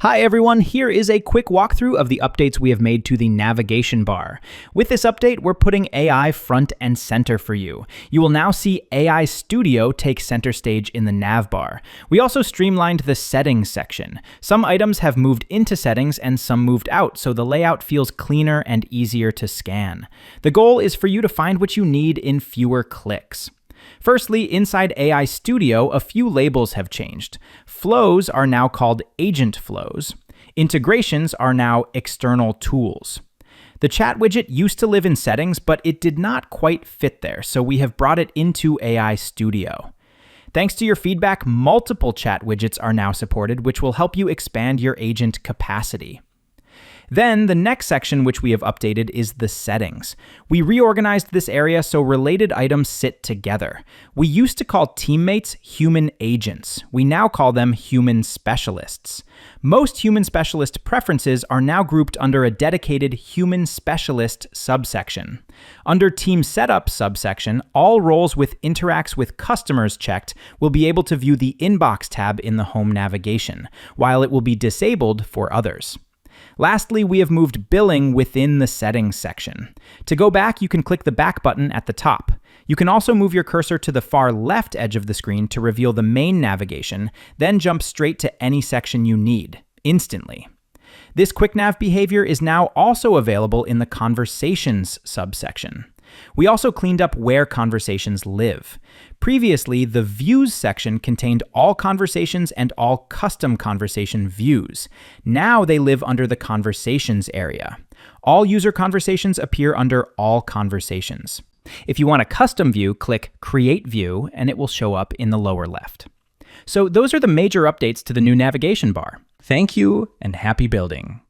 Hi everyone, here is a quick walkthrough of the updates we have made to the navigation bar. With this update, we're putting AI front and center for you. You will now see AI Studio take center stage in the nav bar. We also streamlined the settings section. Some items have moved into settings and some moved out, so the layout feels cleaner and easier to scan. The goal is for you to find what you need in fewer clicks. Firstly, inside AI Studio, a few labels have changed. Flows are now called agent flows. Integrations are now external tools. The chat widget used to live in settings, but it did not quite fit there, so we have brought it into AI Studio. Thanks to your feedback, multiple chat widgets are now supported, which will help you expand your agent capacity. Then, the next section which we have updated is the settings. We reorganized this area so related items sit together. We used to call teammates human agents. We now call them human specialists. Most human specialist preferences are now grouped under a dedicated human specialist subsection. Under team setup subsection, all roles with interacts with customers checked will be able to view the inbox tab in the home navigation, while it will be disabled for others. Lastly, we have moved billing within the settings section. To go back, you can click the back button at the top. You can also move your cursor to the far left edge of the screen to reveal the main navigation, then jump straight to any section you need, instantly. This quick nav behavior is now also available in the conversations subsection. We also cleaned up where conversations live. Previously, the views section contained all conversations and all custom conversation views. Now they live under the conversations area. All user conversations appear under all conversations. If you want a custom view, click Create View, and it will show up in the lower left. So those are the major updates to the new navigation bar. Thank you, and happy building.